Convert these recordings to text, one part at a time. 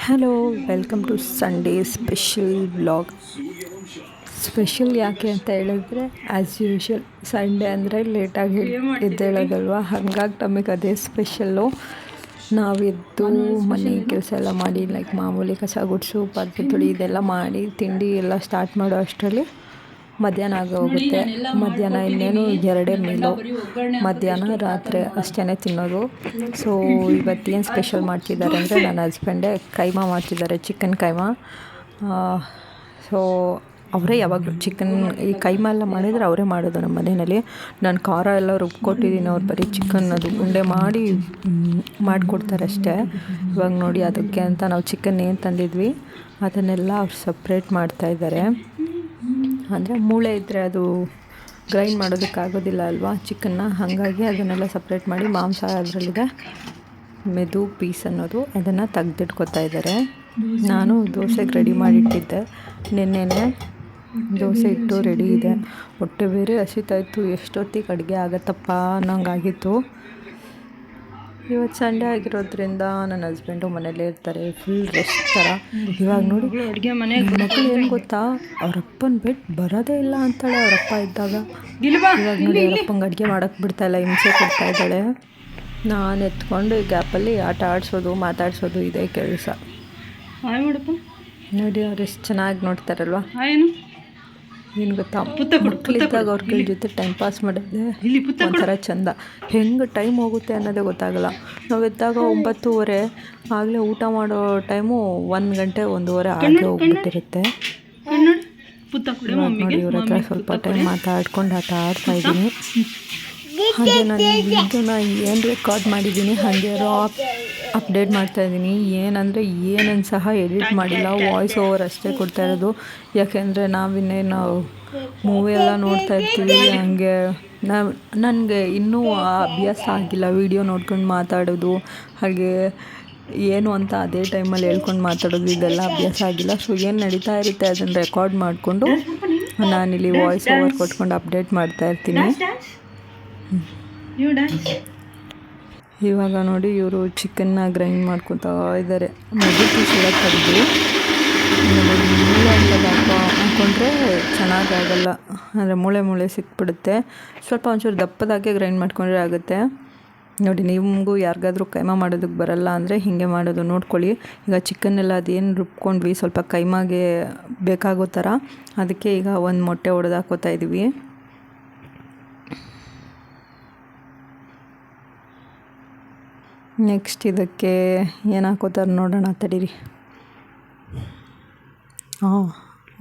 Hello, welcome to Sunday special vlog. Special ಯಾಕೆ ಅಂತ ಹೇಳಿದ್ರೆ ಆ್ಯಸ್ ಯೂಶ್ವಲ್ ಸಂಡೇ ಅಂದರೆ ಲೇಟಾಗಿ ಎದ್ದೇಳೋದಲ್ವ, ಹಾಗಾಗಿ ನಮಗೆ ಅದೇ ಸ್ಪೆಷಲ್ಲು. ನಾವೆದ್ದು ಮನೆ ಕೆಲಸ ಎಲ್ಲ ಮಾಡಿ ಲೈಕ್ ಮಾಮೂಲಿ ಕಸ ಗುಡಿಸು ಪಾತ್ರೆ ತೊಳಿ ಇದೆಲ್ಲ ಮಾಡಿ ತಿಂಡಿ ಎಲ್ಲ ಸ್ಟಾರ್ಟ್ ಮಾಡೋ ಅಷ್ಟರಲ್ಲಿ ಮಧ್ಯಾಹ್ನ ಆಗೋಗುತ್ತೆ. ಮಧ್ಯಾಹ್ನ ಇನ್ನೇನು 2 ಮೀಲು, ಮಧ್ಯಾಹ್ನ ರಾತ್ರಿ ಅಷ್ಟೇ ತಿನ್ನೋದು. ಸೊ ಇವತ್ತೇನು ಸ್ಪೆಷಲ್ ಮಾಡ್ತಿದ್ದಾರೆ ಅಂದರೆ ನನ್ನ ಹಸ್ಬೆಂಡೇ ಕೈಮಾ ಮಾಡ್ತಿದ್ದಾರೆ, ಚಿಕನ್ ಕೈಮಾ. ಸೊ ಅವರೇ ಯಾವಾಗಲೂ ಚಿಕನ್ ಈ ಕೈಮಾ ಎಲ್ಲ ಮಾಡಿದರೆ ಅವರೇ ಮಾಡೋದು ನಮ್ಮ ಮನೆಯಲ್ಲಿ. ನಾನು ಖಾರ ಎಲ್ಲ ರುಬ್ಕೊಟ್ಟಿದ್ದೀನಿ, ಅವ್ರು ಬರೀ ಚಿಕನ್ ಅದು ಉಂಡೆ ಮಾಡಿ ಮಾಡಿಕೊಡ್ತಾರೆ ಅಷ್ಟೇ. ಇವಾಗ ನೋಡಿ ಅದಕ್ಕೆ ಅಂತ ನಾವು ಚಿಕನ್ ಏನು ತಂದಿದ್ವಿ ಅದನ್ನೆಲ್ಲ ಅವ್ರು ಸಪ್ರೇಟ್ ಮಾಡ್ತಾಯಿದ್ದಾರೆ. ಅಂದರೆ ಮೂಳೆ ಇದ್ದರೆ ಅದು ಗ್ರೈಂಡ್ ಮಾಡೋದಕ್ಕಾಗೋದಿಲ್ಲ ಅಲ್ವಾ ಚಿಕನ್ನ, ಹಾಗಾಗಿ ಅದನ್ನೆಲ್ಲ ಸಪ್ರೇಟ್ ಮಾಡಿ ಮಾಂಸ ಅದರಲ್ಲಿದೆ ಮೆದು ಪೀಸ್ ಅನ್ನೋದು ಅದನ್ನು ತೆಗೆದಿಟ್ಕೊತಾ ಇದ್ದಾರೆ. ನಾನು ದೋಸೆಗೆ ರೆಡಿ ಮಾಡಿಟ್ಟಿದ್ದೆ, ನೆನ್ನೆನೇ ದೋಸೆ ಇಟ್ಟು ರೆಡಿ ಇದೆ. ಹೊಟ್ಟೆ ಬೇರೆ ಹಸಿತಾಯಿತು, ಎಷ್ಟೊತ್ತಿಗೆ ಅಡುಗೆ ಆಗತ್ತಪ್ಪ ಅನ್ನೋಂಗಾಗಿತ್ತು. ಇವತ್ತು ಸಂಡೇ ಆಗಿರೋದ್ರಿಂದ ನನ್ನ ಹಸ್ಬೆಂಡು ಮನೇಲೇ ಇರ್ತಾರೆ, ಫುಲ್ ರೆಸ್ಟ್ ಥರ. ಇವಾಗ ನೋಡಿ ಅಡುಗೆ ಮಕ್ಕಳು ಏನು ಗೊತ್ತಾ, ಅವರಪ್ಪನ ಬಿಟ್ಟು ಬರೋದೇ ಇಲ್ಲ ಅಂತಾಳೆ ಅವರಪ್ಪ ಇದ್ದಾಗ. ಇವಾಗ ನೋಡಿ ಅವರಪ್ಪಂಗೆ ಅಡುಗೆ ಮಾಡೋಕ್ಕೆ ಬಿಡ್ತಾಯಿಲ್ಲ, ಹಿಂಸೆ ಕೊಡ್ತಾ ಇದ್ದಾಳೆ. ನಾನು ಎತ್ಕೊಂಡು ಈ ಗ್ಯಾಪಲ್ಲಿ ಆಟ ಆಡಿಸೋದು ಮಾತಾಡಿಸೋದು ಇದೆ ಕೆಲಸ. ನೋಡಿ ಅವ್ರು ಎಷ್ಟು ಚೆನ್ನಾಗಿ ನೋಡ್ತಾರಲ್ವ. ಏನು ಗೊತ್ತಾ, ಮಕ್ಕಳಿದ್ದಾಗ ಅವ್ರ ಕೈ ಜೊತೆ ಟೈಮ್ ಪಾಸ್ ಮಾಡೋದೇ ಒಂಥರ ಚೆಂದ. ಹೆಂಗೆ ಟೈಮ್ ಹೋಗುತ್ತೆ ಅನ್ನೋದೇ ಗೊತ್ತಾಗಲ್ಲ. ನಾವು ಎದ್ದಾಗ 9:30 ಆಗಲೇ ಊಟ ಮಾಡೋ ಟೈಮು 1 ಗಂಟೆ 1:15 ಆಗಲೇ ಹೋಗ್ಬಿಟ್ಟಿರುತ್ತೆ. ನೋಡಿ ಇವ್ರ ಹತ್ರ ಸ್ವಲ್ಪ ಟೈಮ್ ಮಾತಾಡ್ಕೊಂಡು ಆಟ ಆಡ್ತಾಯಿದ್ದೀನಿ. ಹಾಗೆ ನಾನು ಈ ವಿಡಿಯೋನ ಏನು ರೆಕಾರ್ಡ್ ಮಾಡಿದ್ದೀನಿ ಹಾಗೆ ಅಪ್ಡೇಟ್ ಮಾಡ್ತಾಯಿದ್ದೀನಿ. ಏನಂದರೆ ಏನನ್ನು ಸಹ ಎಡಿಟ್ ಮಾಡಿಲ್ಲ, ವಾಯ್ಸ್ ಓವರ್ ಅಷ್ಟೇ ಕೊಡ್ತಾ ಇರೋದು. ಯಾಕೆಂದರೆ ನಾವಿನ್ನೇನು ಮೂವಿ ಎಲ್ಲ ನೋಡ್ತಾ ಇರ್ತೀವಿ, ಹಾಗೆ ನನಗೆ ಇನ್ನೂ ಅಭ್ಯಾಸ ಆಗಿಲ್ಲ ವಿಡಿಯೋ ನೋಡ್ಕೊಂಡು ಮಾತಾಡೋದು, ಹಾಗೆ ಏನು ಅಂತ ಅದೇ ಟೈಮಲ್ಲಿ ಹೇಳ್ಕೊಂಡು ಮಾತಾಡೋದು, ಇದೆಲ್ಲ ಅಭ್ಯಾಸ ಆಗಿಲ್ಲ. ಸೊ ಏನು ನಡೀತಾ ಇರುತ್ತೆ ಅದನ್ನು ರೆಕಾರ್ಡ್ ಮಾಡಿಕೊಂಡು ನಾನಿಲ್ಲಿ ವಾಯ್ಸ್ ಓವರ್ ಕೊಟ್ಕೊಂಡು ಅಪ್ಡೇಟ್ ಮಾಡ್ತಾ ಇರ್ತೀನಿ. ಇವಾಗ ನೋಡಿ ಇವರು ಚಿಕನ್ನ ಗ್ರೈಂಡ್ ಮಾಡ್ಕೊತಾ ಇದ್ದಾರೆ. ಮೆದು ಪೀಸ್ ಎಲ್ಲ ತೆಗೆದು ಮೂಳೆ ಅಂತ ಹಾಕ್ಕೊಂಡ್ರೆ ಚೆನ್ನಾಗಾಗಲ್ಲ, ಅಂದರೆ ಮೂಳೆ ಸಿಕ್ಬಿಡುತ್ತೆ. ಸ್ವಲ್ಪ ಒಂಚೂರು ದಪ್ಪದಾಗೆ ಗ್ರೈಂಡ್ ಮಾಡ್ಕೊಂಡ್ರೆ ಆಗುತ್ತೆ. ನೋಡಿ ನಿಮಗೂ ಯಾರಿಗಾದ್ರೂ ಕೈಮಾ ಮಾಡೋದಕ್ಕೆ ಬರಲ್ಲ ಅಂದರೆ ಹೀಗೆ ಮಾಡೋದು ನೋಡ್ಕೊಳ್ಳಿ. ಈಗ ಚಿಕನ್ನೆಲ್ಲ ಅದೇನು ರುಬ್ಕೊಂಡ್ವಿ ಸ್ವಲ್ಪ ಕೈಮಾಗೆ ಬೇಕಾಗೋ ಥರ, ಅದಕ್ಕೆ ಈಗ ಒಂದು ಮೊಟ್ಟೆ ಒಡೆದು ಹಾಕೋತಾ ಇದ್ದೀವಿ. ನೆಕ್ಸ್ಟ್ ಇದಕ್ಕೆ ಏನು ಹಾಕೋತಾರೆ ನೋಡೋಣ ತಡೀರಿ.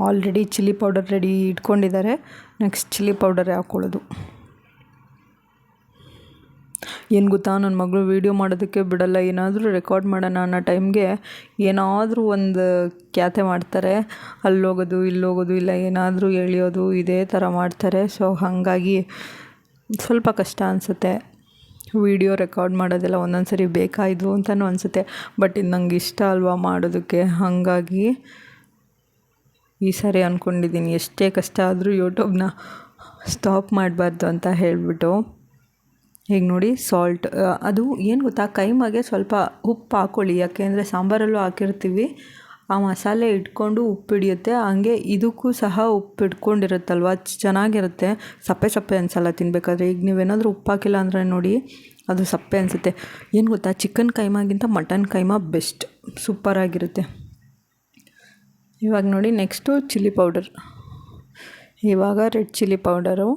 ಆಲ್ರೆಡಿ ಚಿಲ್ಲಿ ಪೌಡರ್ ರೆಡಿ ಇಟ್ಕೊಂಡಿದ್ದಾರೆ, ನೆಕ್ಸ್ಟ್ ಚಿಲ್ಲಿ ಪೌಡರೇ ಹಾಕ್ಕೊಳ್ಳೋದು. ಏನು ಗೊತ್ತಾ, ನನ್ನ ಮಗಳು ವೀಡಿಯೋ ಮಾಡೋದಕ್ಕೆ ಬಿಡಲ್ಲ. ಏನಾದರೂ ರೆಕಾರ್ಡ್ ಮಾಡೋಣ ಅನ್ನೋ ಟೈಮ್ಗೆ ಏನಾದರೂ ಒಂದು ಕ್ಯಾತೆ ಮಾಡ್ತಾರೆ, ಅಲ್ಲೋಗೋದು ಇಲ್ಲೋಗೋದು, ಇಲ್ಲ ಏನಾದರೂ ಎಳೆಯೋದು, ಇದೇ ಥರ ಮಾಡ್ತಾರೆ. ಸೊ ಹಾಗಾಗಿ ಸ್ವಲ್ಪ ಕಷ್ಟ ಅನಿಸುತ್ತೆ ವಿಡಿಯೋ ರೆಕಾರ್ಡ್ ಮಾಡೋದೆಲ್ಲ. ಒಂದೊಂದು ಸರಿ ಬೇಕಾಯಿತು ಅಂತಲೂ ಅನಿಸುತ್ತೆ, ಬಟ್ ಇದು ನಂಗೆ ಇಷ್ಟ ಅಲ್ವಾ ಮಾಡೋದಕ್ಕೆ, ಹಾಗಾಗಿ ಈ ಸರಿ ಅಂದ್ಕೊಂಡಿದ್ದೀನಿ ಎಷ್ಟೇ ಕಷ್ಟ ಆದರೂ ಯೂಟ್ಯೂಬ್ನ ಸ್ಟಾಪ್ ಮಾಡಬಾರ್ದು ಅಂತ ಹೇಳಿಬಿಟ್ಟು. ಈಗ ನೋಡಿ ಸಾಲ್ಟ್, ಅದು ಏನು ಗೊತ್ತಾ, ಕೈಮಾಗೆ ಸ್ವಲ್ಪ ಉಪ್ಪು ಹಾಕ್ಕೊಳ್ಳಿ, ಯಾಕೆಂದರೆ ಸಾಂಬಾರಲ್ಲೂ ಹಾಕಿರ್ತೀವಿ, ಆ ಮಸಾಲೆ ಇಟ್ಕೊಂಡು ಉಪ್ಪು ಹಿಡಿಯುತ್ತೆ. ಹಂಗೆ ಇದಕ್ಕೂ ಸಹ ಉಪ್ಪು ಇಟ್ಕೊಂಡಿರುತ್ತಲ್ವ, ಚೆನ್ನಾಗಿರುತ್ತೆ. ಸಪ್ಪೆ ಅನಿಸಲ್ಲ ತಿನ್ನಬೇಕಾದ್ರೆ. ಈಗ ನೀವೇನಾದರೂ ಉಪ್ಪು ಹಾಕಿಲ್ಲ ಅಂದರೆ ನೋಡಿ ಅದು ಸಪ್ಪೆ ಅನಿಸುತ್ತೆ. ಏನು ಗೊತ್ತಾ, ಚಿಕನ್ ಕೈಮಾಗಿಂತ ಮಟನ್ ಕೈಮಾ ಬೆಸ್ಟ್, ಸೂಪರಾಗಿರುತ್ತೆ. ಇವಾಗ ನೋಡಿ ನೆಕ್ಸ್ಟು ಚಿಲ್ಲಿ ಪೌಡರ್. ಇವಾಗ ರೆಡ್ ಚಿಲ್ಲಿ ಪೌಡರು,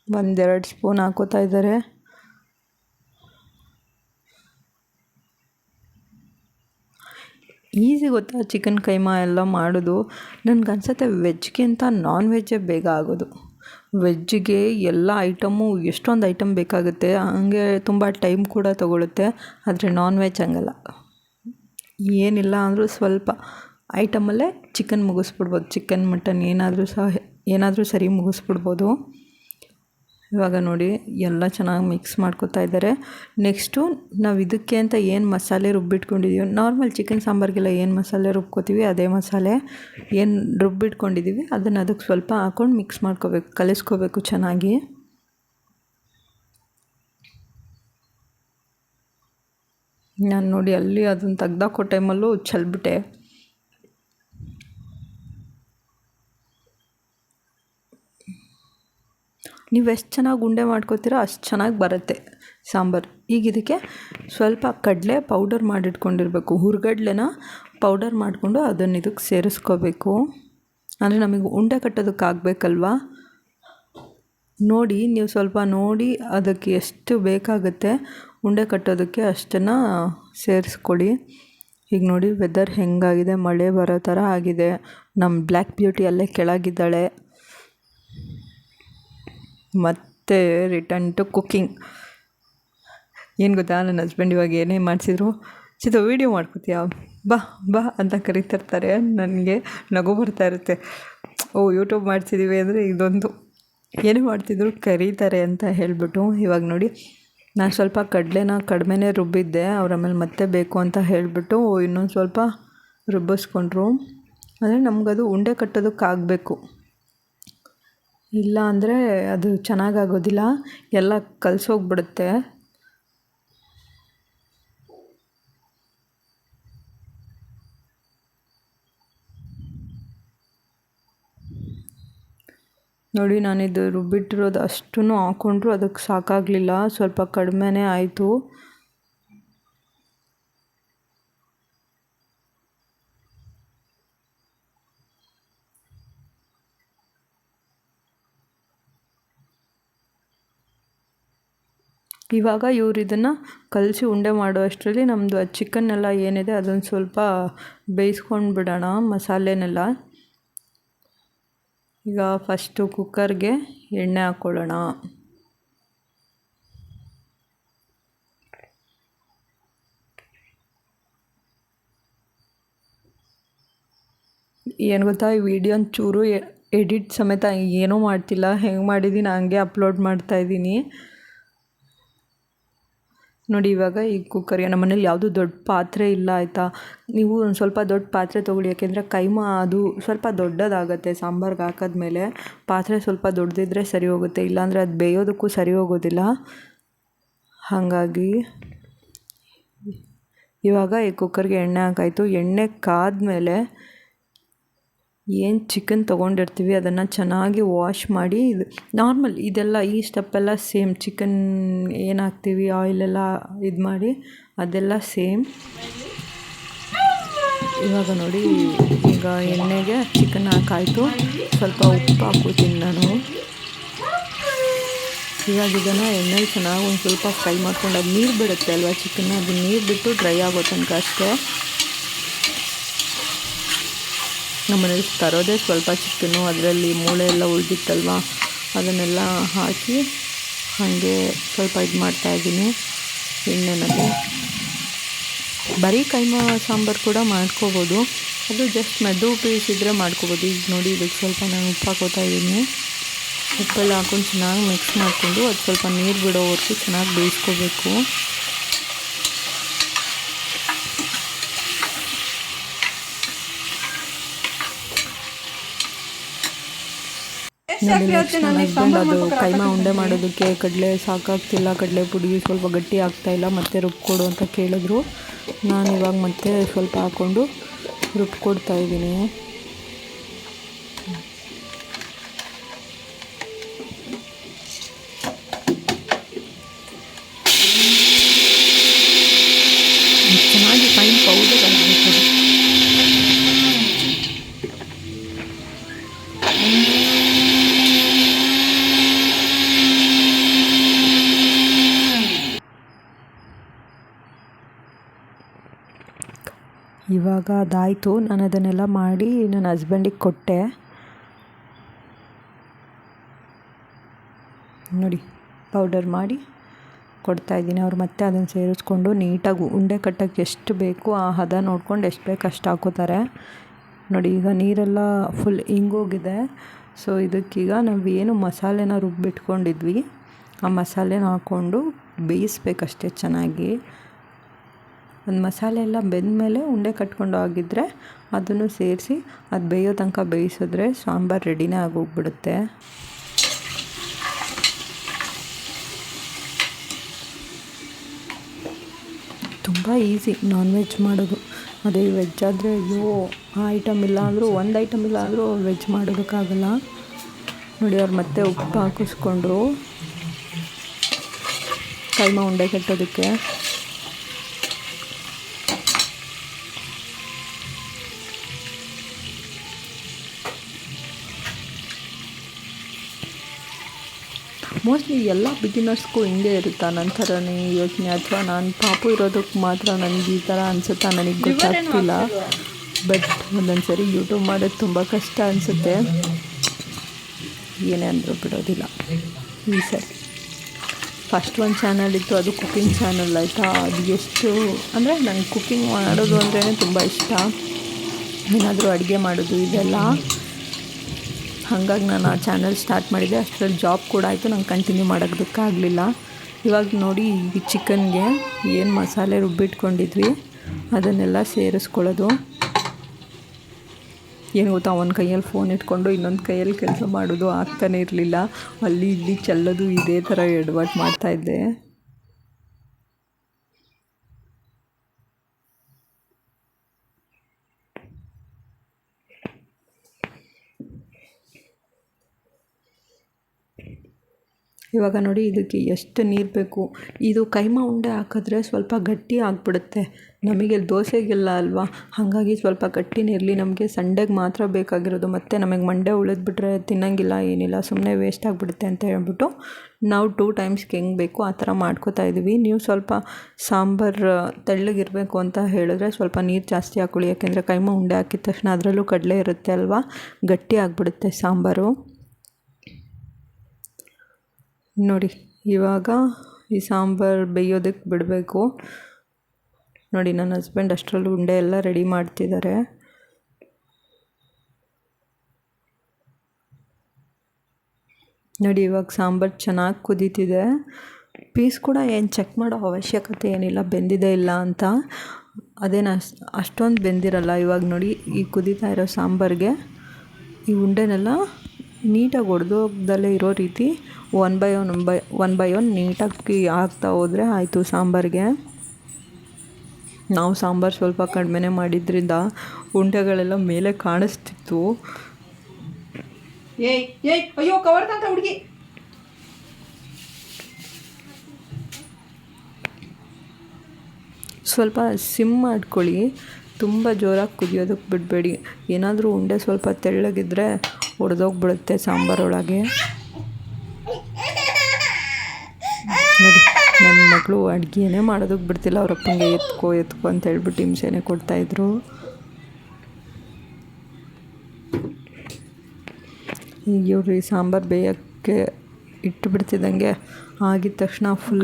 ಒಂದೆರಡು ಸ್ಪೂನ್ ಹಾಕೋತಾ ಇದ್ದಾರೆ. ಈಸಿ ಗೊತ್ತಾ ಚಿಕನ್ ಕೈಮಾ ಎಲ್ಲ ಮಾಡೋದು. ನನಗನ್ಸುತ್ತೆ ವೆಜ್ಗಿಂತ ನಾನ್ ವೆಜ್ಜೇ ಬೇಗ ಆಗೋದು. ವೆಜ್ಜಿಗೆ ಎಲ್ಲ ಐಟಮು ಎಷ್ಟೊಂದು ಐಟಮ್ ಬೇಕಾಗುತ್ತೆ, ಹಂಗೆ ತುಂಬ ಟೈಮ್ ಕೂಡ ತೊಗೊಳುತ್ತೆ. ಆದರೆ ನಾನ್ ವೆಜ್ ಹಂಗಲ್ಲ, ಏನಿಲ್ಲ ಅಂದರೂ ಸ್ವಲ್ಪ ಐಟಮಲ್ಲೇ ಚಿಕನ್ ಮುಗಿಸ್ಬಿಡ್ಬೋದು. ಚಿಕನ್ ಮಟನ್ ಏನಾದರೂ ಸರಿ ಮುಗಿಸ್ಬಿಡ್ಬೋದು. ಇವಾಗ ನೋಡಿ ಎಲ್ಲ ಚೆನ್ನಾಗಿ ಮಿಕ್ಸ್ ಮಾಡ್ಕೊತಾ ಇದ್ದಾರೆ. ನೆಕ್ಸ್ಟು ನಾವು ಇದಕ್ಕೆ ಅಂತ ಏನು ಮಸಾಲೆ ರುಬ್ಬಿಟ್ಕೊಂಡಿದ್ದೀವಿ, ನಾರ್ಮಲ್ ಚಿಕನ್ ಸಾಂಬಾರಿಗೆಲ್ಲ ಏನು ಮಸಾಲೆ ರುಬ್ಕೋತೀವಿ ಅದೇ ಮಸಾಲೆ ಏನು ರುಬ್ಬಿಟ್ಕೊಂಡಿದ್ದೀವಿ ಅದನ್ನು ಅದಕ್ಕೆ ಸ್ವಲ್ಪ ಹಾಕ್ಕೊಂಡು ಮಿಕ್ಸ್ ಮಾಡ್ಕೋಬೇಕು, ಕಲಿಸ್ಕೋಬೇಕು ಚೆನ್ನಾಗಿ. ನಾನು ನೋಡಿ ಅಲ್ಲಿ ಅದನ್ನು ತೆಗ್ದಾಕೋ ಟೈಮಲ್ಲೂ ಚೆಲ್ಬಿಟ್ಟೆ. ನೀವು ಎಷ್ಟು ಚೆನ್ನಾಗಿ ಉಂಡೆ ಮಾಡ್ಕೋತೀರೋ ಅಷ್ಟು ಚೆನ್ನಾಗಿ ಬರುತ್ತೆ ಸಾಂಬಾರು. ಈಗ ಇದಕ್ಕೆ ಸ್ವಲ್ಪ ಕಡಲೆ ಪೌಡರ್ ಮಾಡಿಟ್ಕೊಂಡಿರಬೇಕು, ಹುರ್ಗಡ್ಲೆನ ಪೌಡರ್ ಮಾಡಿಕೊಂಡು ಅದನ್ನು ಇದಕ್ಕೆ ಸೇರಿಸ್ಕೋಬೇಕು. ಅಂದರೆ ನಮಗೆ ಉಂಡೆ ಕಟ್ಟೋದಕ್ಕೆ ಆಗಬೇಕಲ್ವ, ನೋಡಿ ನೀವು ಸ್ವಲ್ಪ ನೋಡಿ ಅದಕ್ಕೆ ಎಷ್ಟು ಬೇಕಾಗುತ್ತೆ ಉಂಡೆ ಕಟ್ಟೋದಕ್ಕೆ ಅಷ್ಟನ್ನು ಸೇರಿಸ್ಕೊಳ್ಳಿ. ಈಗ ನೋಡಿ ವೆದರ್ ಹೆಂಗಾಗಿದೆ, ಮಳೆ ಬರೋ ಥರ ಆಗಿದೆ. ನಮ್ಮ ಬ್ಲ್ಯಾಕ್ ಬ್ಯೂಟಿ ಅಲ್ಲೇ ಕೆಳಗಿದ್ದಾಳೆ. ಮತ್ತು ರಿಟರ್ನ್ ಟು ಕುಕ್ಕಿಂಗ್. ಏನು ಗೊತ್ತಾ, ನನ್ನ ಹಸ್ಬೆಂಡ್ ಇವಾಗ ಏನೇ ಮಾಡಿಸಿದ್ರು, ಚಿತ್ರ ವೀಡಿಯೋ ಮಾಡ್ಕೋತೀಯಾ, ಬಾ ಬಾ ಅಂತ ಕರಿತಿರ್ತಾರೆ. ನನಗೆ ನಗು ಬರ್ತಾ ಇರುತ್ತೆ. ಯೂಟ್ಯೂಬ್ ಮಾಡ್ತಿದ್ದೀವಿ ಅಂದರೆ ಇದೊಂದು ಏನೇ ಮಾಡ್ತಿದ್ರು ಕರೀತಾರೆ ಅಂತ ಹೇಳಿಬಿಟ್ಟು. ಇವಾಗ ನೋಡಿ ನಾನು ಸ್ವಲ್ಪ ಕಡಲೆನ ಕಡಿಮೆನೇ ರುಬ್ಬಿದ್ದೆ, ಅವ್ರ ಆಮೇಲೆ ಮತ್ತೆ ಬೇಕು ಅಂತ ಹೇಳಿಬಿಟ್ಟು ಇನ್ನೊಂದು ಸ್ವಲ್ಪ ರುಬ್ಬಿಸ್ಕೊಂಡ್ರು. ಅಂದರೆ ನಮಗದು ಉಂಡೆ ಕಟ್ಟೋದಕ್ಕಾಗಬೇಕು, ಇಲ್ಲ ಅಂದರೆ ಅದು ಚೆನ್ನಾಗಾಗೋದಿಲ್ಲ, ಎಲ್ಲ ಕಲಸೋಗ್ಬಿಡುತ್ತೆ. ನೋಡಿ ನಾನಿದು ರುಬ್ಬಿಟ್ಟಿರೋದು ಅಷ್ಟೂ ಹಾಕ್ಕೊಂಡ್ರು ಅದಕ್ಕೆ ಸಾಕಾಗಲಿಲ್ಲ, ಸ್ವಲ್ಪ ಕಡಿಮೆನೇ ಆಯಿತು. ಇವಾಗ ಇವ್ರು ಇದನ್ನು ಕಲಸಿ ಉಂಡೆ ಮಾಡೋ ಅಷ್ಟರಲ್ಲಿ ನಮ್ಮದು ಚಿಕನ್ನೆಲ್ಲ ಏನಿದೆ ಅದನ್ನು ಸ್ವಲ್ಪ ಬೇಯಿಸ್ಕೊಂಡು ಬಿಡೋಣ ಮಸಾಲೆನೆಲ್ಲ. ಈಗ ಫಸ್ಟು ಕುಕ್ಕರ್ಗೆ ಎಣ್ಣೆ ಹಾಕ್ಕೊಳ್ಳೋಣ. ಏನು ಗೊತ್ತಾ, ಈ ವಿಡಿಯೋ ಒಂಚೂರು ಎಡಿಟ್ ಸಮೇತ ಏನೂ ಮಾಡ್ತಿಲ್ಲ, ಹೆಂಗೆ ಮಾಡಿದ್ದೀನಿ ಹಂಗೆ ಅಪ್ಲೋಡ್ ಮಾಡ್ತಾಯಿದ್ದೀನಿ ನೋಡಿ. ಇವಾಗ ಈ ಕುಕ್ಕರ್ಗೆ ನಮ್ಮ ಮನೇಲಿ ಯಾವುದೂ ದೊಡ್ಡ ಪಾತ್ರೆ ಇಲ್ಲ ಆಯಿತಾ. ನೀವು ಒಂದು ಸ್ವಲ್ಪ ದೊಡ್ಡ ಪಾತ್ರೆ ತೊಗೊಳ್ಳಿ, ಯಾಕೆಂದರೆ ಕೈಮಾ ಅದು ಸ್ವಲ್ಪ ದೊಡ್ಡದಾಗತ್ತೆ ಸಾಂಬಾರ್ಗೆ ಹಾಕಿದ್ಮೇಲೆ. ಪಾತ್ರೆ ಸ್ವಲ್ಪ ದೊಡ್ಡದಿದ್ದರೆ ಸರಿ ಹೋಗುತ್ತೆ, ಇಲ್ಲಾಂದರೆ ಅದು ಬೇಯೋದಕ್ಕೂ ಸರಿ ಹೋಗೋದಿಲ್ಲ. ಹಾಗಾಗಿ ಇವಾಗ ಈ ಕುಕ್ಕರ್ಗೆ ಎಣ್ಣೆ ಹಾಕಾಯಿತು. ಎಣ್ಣೆ ಕಾದ್ಮೇಲೆ ಏನು ಚಿಕನ್ ತೊಗೊಂಡಿರ್ತೀವಿ ಅದನ್ನು ಚೆನ್ನಾಗಿ ವಾಶ್ ಮಾಡಿ, ಇದು ನಾರ್ಮಲ್ ಇದೆಲ್ಲ ಈ ಸ್ಟೆಪ್ಪೆಲ್ಲ ಸೇಮ್, ಚಿಕನ್ ಏನು ಹಾಕ್ತೀವಿ ಆಯಿಲೆಲ್ಲ ಇದು ಮಾಡಿ ಅದೆಲ್ಲ ಸೇಮ್. ಇವಾಗ ನೋಡಿ ಈಗ ಎಣ್ಣೆಗೆ ಚಿಕನ್ ಹಾಕಾಯಿತು, ಸ್ವಲ್ಪ ಉಪ್ಪು ಹಾಕೋತೀನಿ ನಾನು. ಇವಾಗ ಇದನ್ನು ಎಣ್ಣೆಲಿ ಚೆನ್ನಾಗಿ ಒಂದು ಸ್ವಲ್ಪ ಫ್ರೈ ಮಾಡ್ಕೊಂಡು, ಅದು ನೀರು ಬಿಡುತ್ತೆ ಅಲ್ವಾ ಚಿಕನ್, ಅದು ನೀರು ಬಿಟ್ಟು ಡ್ರೈ ಆಗೋ ತನಕ ಅಷ್ಟೇ. ನಮ್ಮ ಮನೇಲಿ ತರೋದೇ ಸ್ವಲ್ಪ ಚಿಕನ್ನು, ಅದರಲ್ಲಿ ಮೂಳೆ ಎಲ್ಲ ಉಳಿದಿತ್ತಲ್ವ ಅದನ್ನೆಲ್ಲ ಹಾಕಿ ಹಾಗೆ ಸ್ವಲ್ಪ ಇದು ಮಾಡ್ತಾಯಿದ್ದೀನಿ ಎಣ್ಣೆನಲ್ಲಿ. ಬರೀ ಕೈಮಾ ಸಾಂಬಾರು ಕೂಡ ಮಾಡ್ಕೋಬೋದು, ಅದು ಜಸ್ಟ್ ಮೆದು ಪೀಸ್ ಇದ್ದರೆ ಮಾಡ್ಕೋಬೋದು. ಈಗ ನೋಡಿ ಇದಕ್ಕೆ ಸ್ವಲ್ಪ ನಾನು ಉಪ್ಪು ಹಾಕೋತಾ ಇದ್ದೀನಿ. ಉಪ್ಪೆಲ್ಲ ಹಾಕ್ಕೊಂಡು ಚೆನ್ನಾಗಿ ಮಿಕ್ಸ್ ಮಾಡಿಕೊಂಡು ಅದು ಸ್ವಲ್ಪ ನೀರು ಬಿಡೋವರೆಗೂ ಚೆನ್ನಾಗಿ ಬೇಯಿಸ್ಕೋಬೇಕು. ಅದು ಕೈಮಾ ಉಂಡೆ ಮಾಡೋದಕ್ಕೆ ಕಡಲೆ ಸಾಕಾಗ್ತಿಲ್ಲ, ಕಡಲೆ ಪುಡಿ ಸ್ವಲ್ಪ ಗಟ್ಟಿ ಆಗ್ತಾಯಿಲ್ಲ, ಮತ್ತೆ ರುಬ್ಕೊಡು ಅಂತ ಕೇಳಿದ್ರು. ನಾನು ಇವಾಗ ಮತ್ತೆ ಸ್ವಲ್ಪ ಹಾಕ್ಕೊಂಡು ರುಬ್ಕೊಡ್ತಾಯಿದ್ದೀನಿ. ಚೆನ್ನಾಗಿ ಫೈನ್ ಪೌಡರ್ ಆಗಬೇಕು. ಇವಾಗ ಅದಾಯಿತು, ನಾನು ಅದನ್ನೆಲ್ಲ ಮಾಡಿ ನನ್ನ ಹಸ್ಬೆಂಡಿಗೆ ಕೊಟ್ಟೆ. ನೋಡಿ ಪೌಡರ್ ಮಾಡಿ ಕೊಡ್ತಾಯಿದ್ದೀನಿ. ಅವ್ರು ಮತ್ತೆ ಅದನ್ನು ಸೇರಿಸ್ಕೊಂಡು ನೀಟಾಗಿ ಉಂಡೆ ಕಟ್ಟೋಕ್ಕೆ ಎಷ್ಟು ಬೇಕು ಆ ಹದ ನೋಡ್ಕೊಂಡು ಎಷ್ಟು ಬೇಕು ಅಷ್ಟು ಹಾಕೋತಾರೆ. ನೋಡಿ ಈಗ ನೀರೆಲ್ಲ ಫುಲ್ ಹಿಂಗೋಗಿದೆ. ಸೊ ಇದಕ್ಕೀಗ ನಾವು ಏನು ಮಸಾಲೆನ ರುಬ್ಬಿಟ್ಕೊಂಡಿದ್ವಿ ಆ ಮಸಾಲೆನ ಹಾಕ್ಕೊಂಡು ಬೇಯಿಸ್ಬೇಕಷ್ಟೇ ಚೆನ್ನಾಗಿ. ಒಂದು ಮಸಾಲೆ ಎಲ್ಲ ಬೆಂದಮೇಲೆ ಉಂಡೆ ಕಟ್ಕೊಂಡು ಆಗಿದ್ದರೆ ಅದನ್ನು ಸೇರಿಸಿ ಅದು ಬೇಯೋ ತನಕ ಬೇಯಿಸಿದ್ರೆ ಸಾಂಬಾರು ರೆಡಿನೇ ಆಗೋಗ್ಬಿಡುತ್ತೆ. ತುಂಬ ಈಸಿ ನಾನ್ ವೆಜ್ ಮಾಡೋದು. ಅದೇ ವೆಜ್ ಆದರೆ ಅಯ್ಯೋ ಆ ಐಟಮ್ ಇಲ್ಲ ಅಂದರೂ ಒಂದು ಐಟಮ್ ಇಲ್ಲ ಅಂದರೂ ವೆಜ್ ಮಾಡೋದಕ್ಕಾಗಲ್ಲ. ನೋಡಿ ಅವ್ರು ಮತ್ತೆ ಉಪ್ಪು ಹಾಕಿಸ್ಕೊಂಡ್ರು ಕೈಮಾ ಉಂಡೆ ಕಟ್ಟೋದಕ್ಕೆ. ಮೋಸ್ಟ್ಲಿ ಎಲ್ಲ ಬಿಗಿನರ್ಸ್ಗೂ ಹಿಂಗೆ ಇರುತ್ತಾ ನನ್ನ ಥರನೇ ಯೋಚನೆ, ಅಥವಾ ನಾನು ಪಾಪು ಇರೋದಕ್ಕೆ ಮಾತ್ರ ನನಗೆ ಈ ಥರ ಅನಿಸುತ್ತಾ ನನಗೆ ಗೊತ್ತಾಗ್ತಿಲ್ಲ. ಬಟ್ ಒಂದೊಂದು ಸರಿ ಯೂಟ್ಯೂಬ್ ಮಾಡೋದು ತುಂಬ ಕಷ್ಟ ಅನಿಸುತ್ತೆ. ಏನೇ ಅಂದರೂ ಬಿಡೋದಿಲ್ಲ. ಈ ಸರಿ ಫಸ್ಟ್ ಒಂದು ಚಾನಲ್ ಇತ್ತು, ಅದು ಕುಕ್ಕಿಂಗ್ ಚಾನಲ್ ಆಯಿತಾ. ಅದು ಎಷ್ಟು ಅಂದರೆ ನಂಗೆ ಕುಕ್ಕಿಂಗ್ ಮಾಡೋದು ಅಂದ್ರೇ ತುಂಬ ಇಷ್ಟ, ಏನಾದರೂ ಅಡುಗೆ ಮಾಡೋದು ಇದೆಲ್ಲ. ಹಾಗಾಗಿ ನಾನು ಆ ಚಾನಲ್ ಸ್ಟಾರ್ಟ್ ಮಾಡಿದೆ. ಅಷ್ಟರಲ್ಲಿ ಜಾಬ್ ಕೂಡ ಆಯಿತು, ನಂಗೆ ಕಂಟಿನ್ಯೂ ಮಾಡೋದಕ್ಕಾಗಲಿಲ್ಲ. ಇವಾಗ ನೋಡಿ ಈ ಚಿಕನ್ಗೆ ಏನು ಮಸಾಲೆ ರುಬ್ಬಿಟ್ಕೊಂಡಿದ್ವಿ ಅದನ್ನೆಲ್ಲ ಸೇರಿಸ್ಕೊಳ್ಳೋದು. ಏನು ಗೊತ್ತಾ, ಒಂದು ಕೈಯಲ್ಲಿ ಫೋನ್ ಇಟ್ಕೊಂಡು ಇನ್ನೊಂದು ಕೈಯಲ್ಲಿ ಕೆಲಸ ಮಾಡೋದು ಆಗ್ತಾನೇ ಇರಲಿಲ್ಲ. ಅಲ್ಲಿ ಇಲ್ಲಿ ಚೆಲ್ಲೋದು ಇದೇ ಥರ ಎಡವಟ್ಟು ಮಾಡ್ತಾಯಿದ್ದೆ. ಇವಾಗ ನೋಡಿ ಇದಕ್ಕೆ ಎಷ್ಟು ನೀರು ಬೇಕು. ಇದು ಕೈಮಾ ಉಂಡೆ ಹಾಕಿದ್ರೆ ಸ್ವಲ್ಪ ಗಟ್ಟಿ ಆಗಿಬಿಡುತ್ತೆ. ನಮಗೆ ದೋಸೆಗೆಲ್ಲ ಅಲ್ವಾ, ಹಾಗಾಗಿ ಸ್ವಲ್ಪ ಗಟ್ಟಿನೇ ಇರಲಿ. ನಮಗೆ ಸಂಡೆಗೆ ಮಾತ್ರ ಬೇಕಾಗಿರೋದು, ಮತ್ತು ನಮಗೆ ಮಂಡೆ ಉಳಿದ್ಬಿಟ್ರೆ ತಿನ್ನೋಂಗಿಲ್ಲ, ಏನಿಲ್ಲ, ಸುಮ್ಮನೆ ವೇಸ್ಟ್ ಆಗಿಬಿಡುತ್ತೆ ಅಂತ ಹೇಳ್ಬಿಟ್ಟು ನಾವು 2 ಟೈಮ್ಸ್ಗೆ ಹೆಂಗೆ ಬೇಕು ಆ ಥರ ಮಾಡ್ಕೋತಾ ಇದ್ದೀವಿ. ನೀವು ಸ್ವಲ್ಪ ಸಾಂಬಾರು ತೆಳ್ಳಗಿರಬೇಕು ಅಂತ ಹೇಳಿದ್ರೆ ಸ್ವಲ್ಪ ನೀರು ಜಾಸ್ತಿ ಹಾಕ್ಕೊಳ್ಳಿ. ಯಾಕೆಂದರೆ ಕೈಮಾ ಉಂಡೆ ಹಾಕಿದ ತಕ್ಷಣ ಅದರಲ್ಲೂ ಕಡಲೆ ಇರುತ್ತೆ ಅಲ್ವಾ, ಗಟ್ಟಿ ಆಗಿಬಿಡುತ್ತೆ ಸಾಂಬಾರು. ನೋಡಿ ಇವಾಗ ಈ ಸಾಂಬಾರು ಬೇಯೋದಕ್ಕೆ ಬಿಡಬೇಕು. ನೋಡಿ ನನ್ನ ಹಸ್ಬೆಂಡ್ ಅಷ್ಟರಲ್ಲೂ ಉಂಡೆ ಎಲ್ಲ ರೆಡಿ ಮಾಡ್ತಿದ್ದಾರೆ. ನೋಡಿ ಇವಾಗ ಸಾಂಬಾರು ಚೆನ್ನಾಗಿ ಕುದೀತಿದೆ. ಪೀಸ್ ಕೂಡ ಏನು ಚೆಕ್ ಮಾಡೋ ಅವಶ್ಯಕತೆ ಏನಿಲ್ಲ ಬೆಂದಿದೆ ಇಲ್ಲ ಅಂತ, ಅದೇನು ಅಷ್ಟೊಂದು ಬೆಂದಿರಲ್ಲ. ಇವಾಗ ನೋಡಿ ಈ ಕುದೀತಾ ಇರೋ ಸಾಂಬಾರಿಗೆ ಈ ಉಂಡೆನೆಲ್ಲ ನೀಟಾಗಿ ಒಡೆದೋಗ್ದಲ್ಲೇ ಇರೋ ರೀತಿ ಒನ್ ಬೈ ಒನ್ ನೀಟಾಗಿ ಹಾಕ್ತಾ ಹೋದರೆ ಆಯಿತು ಸಾಂಬಾರಿಗೆ. ನಾವು ಸಾಂಬಾರು ಸ್ವಲ್ಪ ಕಡಿಮೆನೇ ಮಾಡಿದ್ರಿಂದ ಉಂಡೆಗಳೆಲ್ಲ ಮೇಲೆ ಕಾಣಿಸ್ತಿತ್ತು. ಅಯ್ಯೋ ಕವರ್ ತಂತ ಹುಡುಗಿ. ಸ್ವಲ್ಪ ಸಿಮ್ ಮಾಡ್ಕೊಳ್ಳಿ, ತುಂಬ ಜೋರಾಗಿ ಕುದಿಯೋದಕ್ಕೆ ಬಿಡಬೇಡಿ. ಏನಾದರೂ ಉಂಡೆ ಸ್ವಲ್ಪ ತೆಳ್ಳಗಿದ್ರೆ ಒಡೆದೋಗ್ಬಿಡುತ್ತೆ ಸಾಂಬಾರೊಳಗೆ. ನೋಡಿ ನನ್ನ ಮಗಳು ಅಡುಗೆನೇ ಮಾಡೋದಕ್ಕೆ ಬಿಡ್ತಿಲ್ಲ, ಅವ್ರ ಅಪ್ಪಂಗೆ ಎತ್ಕೋ ಅಂತ ಹೇಳ್ಬಿಟ್ಟು ಹಿಂಸೆನೇ ಕೊಡ್ತಾಯಿದ್ರು. ಈಗ ಇವ್ರು ಈ ಸಾಂಬಾರು ಬೇಯೋಕ್ಕೆ ಇಟ್ಟುಬಿಡ್ತಿದ್ದಂಗೆ ಆಗಿದ ತಕ್ಷಣ ಫುಲ್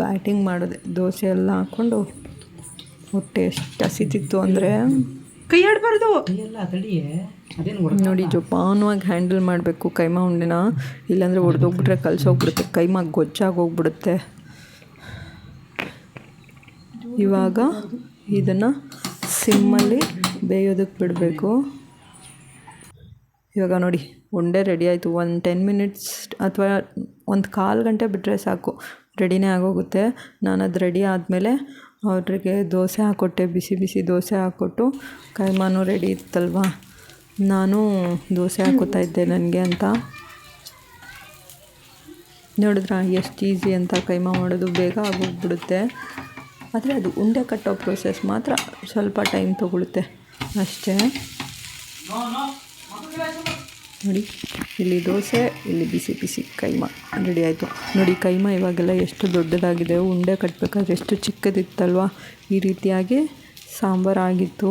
ಬ್ಯಾಟಿಂಗ್ ಮಾಡಿದೆ. ದೋಸೆ ಎಲ್ಲ ಹಾಕ್ಕೊಂಡು ಹೊಟ್ಟೆ ಎಷ್ಟು ಹಸಿತಿತ್ತು ಅಂದರೆ ಕೈ ಆಡಬಾರ್ದು. ನೋಡಿ ಜೋಪಾನವಾಗಿ ಹ್ಯಾಂಡಲ್ ಮಾಡಬೇಕು ಕೈಮಾ ಉಂಡೆನ, ಇಲ್ಲಾಂದರೆ ಒಡೆದೋಗ್ಬಿಟ್ರೆ ಕಲಸೋಗ್ಬಿಡುತ್ತೆ, ಕೈಮಾ ಗೊಜ್ಜಾಗಿ ಹೋಗ್ಬಿಡುತ್ತೆ. ಇವಾಗ ಇದನ್ನು ಸಿಮ್ಮಲ್ಲಿ ಬೇಯೋದಕ್ಕೆ ಬಿಡಬೇಕು. ಇವಾಗ ನೋಡಿ ಉಂಡೆ ರೆಡಿ ಆಯಿತು. ಒಂದು 10 ಮಿನಿಟ್ಸ್ ಅಥವಾ ಒಂದು 1/4 ಗಂಟೆ ಬಿಟ್ಟರೆ ಸಾಕು, ರೆಡಿನೇ ಆಗೋಗುತ್ತೆ. ನಾನು ಅದು ರೆಡಿ ಆದಮೇಲೆ ಅವ್ರಿಗೆ ದೋಸೆ ಹಾಕ್ಕೊಟ್ಟೆ, ಬಿಸಿ ಬಿಸಿ ದೋಸೆ ಹಾಕ್ಕೊಟ್ಟು. ಕೈಮಾನು ರೆಡಿ ಇತ್ತಲ್ವ, ನಾನು ದೋಸೆ ಹಾಕೋತಾ ಇದ್ದೆ ನನಗೆ ಅಂತ. ನೋಡಿದ್ರ ಎಷ್ಟು ಈಸಿ ಅಂತ ಕೈಮಾ ಮಾಡೋದು, ಬೇಗ ಆಗೋಗ್ಬಿಡುತ್ತೆ. ಆದರೆ ಅದು ಉಂಡೆ ಕಟ್ಟೋ ಪ್ರೋಸೆಸ್ ಮಾತ್ರ ಸ್ವಲ್ಪ ಟೈಮ್ ತೊಗೊಳುತ್ತೆ ಅಷ್ಟೇ. ನೋಡಿ ಇಲ್ಲಿ ದೋಸೆ, ಇಲ್ಲಿ ಬಿಸಿ ಬಿಸಿ ಕೈಮಾ ರೆಡಿ ಆಯಿತು. ನೋಡಿ ಕೈಮಾ ಇವಾಗೆಲ್ಲ ಎಷ್ಟು ದೊಡ್ಡದಾಗಿದೆ, ಉಂಡೆ ಕಟ್ಟಬೇಕಾದ್ರೆ ಎಷ್ಟು ಚಿಕ್ಕದಿತ್ತಲ್ವ. ಈ ರೀತಿಯಾಗಿ ಸಾಂಬಾರು ಆಗಿತ್ತು.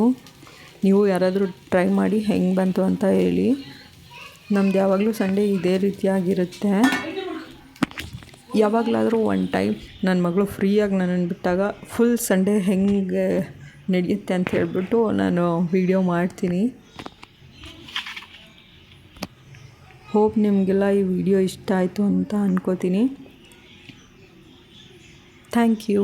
ನೀವು ಯಾರಾದರೂ ಟ್ರೈ ಮಾಡಿ ಹೆಂಗೆ ಬಂತು ಅಂತ ಹೇಳಿ. ನಮ್ದು ಯಾವಾಗಲೂ ಸಂಡೇ ಇದೇ ರೀತಿಯಾಗಿರುತ್ತೆ. ಯಾವಾಗಲಾದರೂ ಒನ್ ಟೈಮ್ ನನ್ನ ಮಗಳು ಫ್ರೀಯಾಗಿ ನನ್ನನ್ನು ಬಿಟ್ಟಾಗ ಫುಲ್ ಸಂಡೇ ಹೆಂಗೆ ನಡೆಯುತ್ತೆ ಅಂತ ಹೇಳ್ಬಿಟ್ಟು ನಾನು ವಿಡಿಯೋ ಮಾಡ್ತೀನಿ. ಹೋಪ್ ನಿಮಗೆಲ್ಲ ಈ ವಿಡಿಯೋ ಇಷ್ಟ ಆಯಿತು ಅಂತ ಅಂದ್ಕೋತೀನಿ. Thank you.